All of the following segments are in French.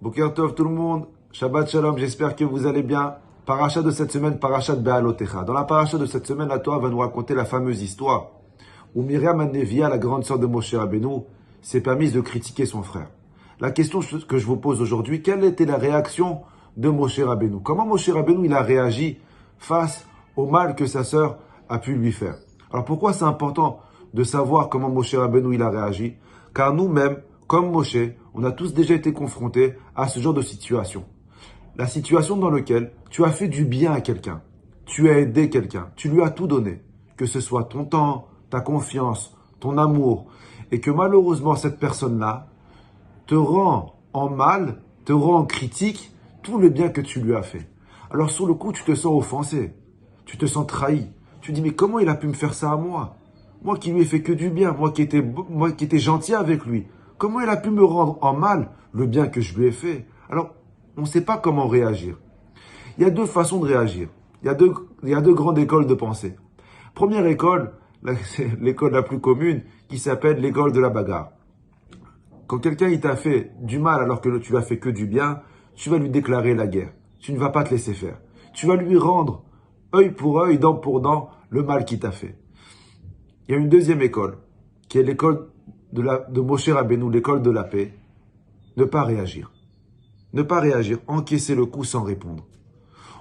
Boker Tov tout le monde, Shabbat Shalom, j'espère que vous allez bien. Paracha de cette semaine, Paracha de Be'alotecha. Dans la paracha de cette semaine, la Torah va nous raconter la fameuse histoire où Myriam Hanevia, la grande sœur de Moshe Rabbeinu, s'est permise de critiquer son frère. La question que je vous pose aujourd'hui, quelle était la réaction de Moshe Rabbeinu? Comment Moshe Rabbeinu il a réagi face au mal que sa sœur a pu lui faire? Alors pourquoi c'est important de savoir comment Moshe Rabbeinu il a réagi? Car nous-mêmes, comme Moshe, on a tous déjà été confrontés à ce genre de situation. La situation dans laquelle tu as fait du bien à quelqu'un, tu as aidé quelqu'un, tu lui as tout donné, que ce soit ton temps, ta confiance, ton amour, et que malheureusement cette personne-là te rend en mal, te rend en critique tout le bien que tu lui as fait. Alors sur le coup, tu te sens offensé, tu te sens trahi. Tu dis mais comment il a pu me faire ça à moi? Moi qui lui ai fait que du bien, moi qui étais gentil avec lui. Comment il a pu me rendre en mal le bien que je lui ai fait? Alors, on ne sait pas comment réagir. Il y a deux façons de réagir. Il y a deux grandes écoles de pensée. Première école, c'est l'école la plus commune, qui s'appelle l'école de la bagarre. Quand quelqu'un il t'a fait du mal alors que tu lui as fait que du bien, tu vas lui déclarer la guerre. Tu ne vas pas te laisser faire. Tu vas lui rendre, œil pour œil, dent pour dent, le mal qu'il t'a fait. Il y a une deuxième école, qui est l'école de Moshe Rabbeinu, l'école de la paix. Ne pas réagir. Ne pas réagir, encaisser le coup sans répondre.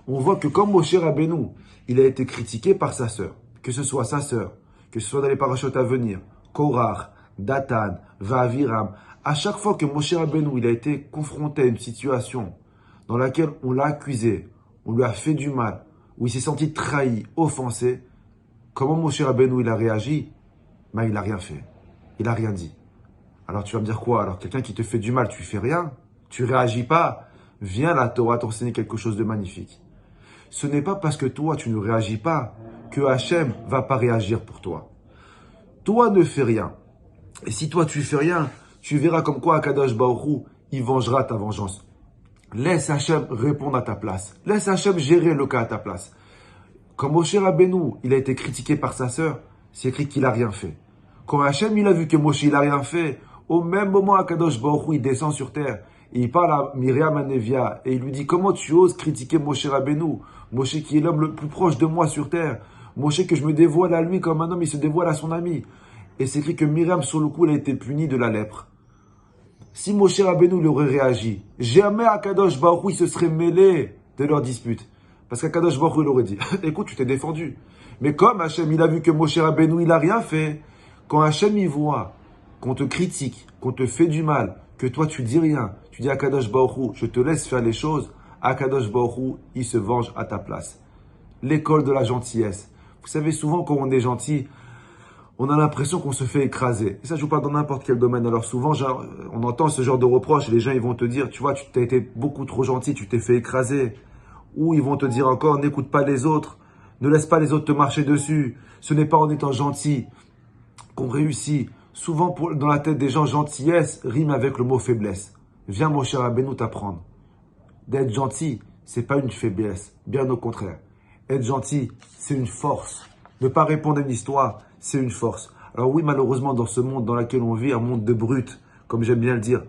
On voit que comme Moshe Rabbeinu, il a été critiqué par sa sœur, que ce soit sa sœur, que ce soit dans les parachutes à venir, Korach, Datan, Va'aviram, à chaque fois que Moshe Rabbeinu, il a été confronté à une situation dans laquelle on l'a accusé, on lui a fait du mal, où il s'est senti trahi, offensé, comment Moshe Rabbeinu, il a réagi? Ben, il n'a rien fait. Il n'a rien dit. Alors tu vas me dire quoi? Alors quelqu'un qui te fait du mal, tu fais rien? Tu réagis pas? Viens, la Torah t'enseigner quelque chose de magnifique. Ce n'est pas parce que toi, tu ne réagis pas que Hachem va pas réagir pour toi. Toi, ne fais rien. Et si toi, tu fais rien, tu verras comme quoi Akadosh Baruch Hu, il vengera ta vengeance. Laisse Hachem répondre à ta place. Laisse Hachem gérer le cas à ta place. Quand Moshe Rabbeinu, il a été critiqué par sa sœur, c'est écrit qu'il n'a rien fait. Quand Hachem, il a vu que Moshe, il n'a rien fait, au même moment, Akadosh Baruch Hu, il descend sur terre. Et il parle à Myriam Hanevia et il lui dit, comment tu oses critiquer Moshe Rabbeinu? Moshe qui est l'homme le plus proche de moi sur terre. Moshe que je me dévoile à lui comme un homme, il se dévoile à son ami. Et c'est écrit que Myriam, sur le coup, elle a été punie de la lèpre. Si Moshe Rabbeinu il aurait réagi, jamais Akadosh Baruch Hu, il se serait mêlé de leur dispute. Parce qu'Akadosh Baruch Hu, il aurait dit, écoute, tu t'es défendu. Mais comme Hachem, il a vu que Moshe Rabbeinu, il n'a rien fait, quand Hachem, il voit qu'on te critique, qu'on te fait du mal, que toi, tu dis rien, tu dis à Akadosh Baruch Hu, je te laisse faire les choses, Akadosh Baruch Hu, il se venge à ta place. L'école de la gentillesse. Vous savez, souvent, quand on est gentil, on a l'impression qu'on se fait écraser. Et ça, je vous parle dans n'importe quel domaine. Alors souvent, on entend ce genre de reproches, et les gens, ils vont te dire, tu vois, tu t'as été beaucoup trop gentil, tu t'es fait écraser. Ou ils vont te dire encore, n'écoute pas les autres, ne laisse pas les autres te marcher dessus. Ce n'est pas en étant gentil qu'on réussit. Souvent, dans la tête des gens, gentillesse rime avec le mot faiblesse. Viens, mon cher Rabbeinu, t'apprendre. D'être gentil, c'est pas une faiblesse, bien au contraire. Être gentil, c'est une force. Ne pas répondre à une histoire, c'est une force. Alors oui, malheureusement, dans ce monde dans lequel on vit, un monde de brutes, comme j'aime bien le dire,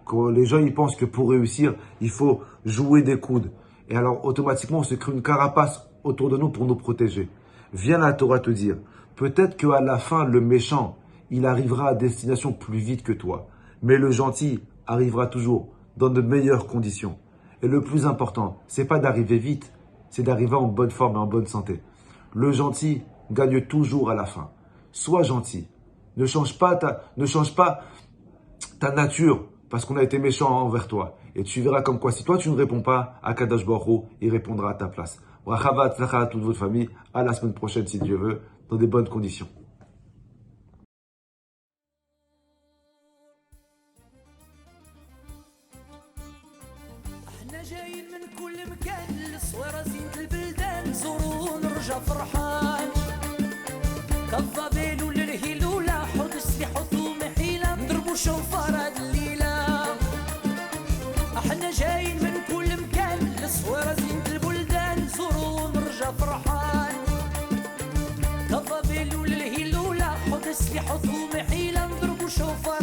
quand les gens ils pensent que pour réussir, il faut jouer des coudes. Et alors, automatiquement, on se crée une carapace autour de nous pour nous protéger. Viens la Torah te dire, peut-être qu'à la fin, le méchant, il arrivera à destination plus vite que toi. Mais le gentil arrivera toujours dans de meilleures conditions. Et le plus important, c'est pas d'arriver vite, c'est d'arriver en bonne forme et en bonne santé. Le gentil gagne toujours à la fin. Sois gentil. Ne change pas ta nature parce qu'on a été méchant envers toi. Et tu verras comme quoi, si toi tu ne réponds pas, Akadosh Baruch Hu, il répondra à ta place. Bracha v'atzlacha à toute votre famille. À la semaine prochaine, si Dieu veut, dans des bonnes conditions. احنا جايين من كل مكان للصويرة زينة البلدان زوروا ونرجع فرحان كالضبيل وللهيلولة حوض السلاح وثوم حيلة نضربوا شوفار هاد الليلة احنا جايين من كل مكان للصويرة زينة البلدان زوروا ونرجع فرحان كالضبيل وللهيلولة حوض السلاح وثوم حيلة نضربوا شوفار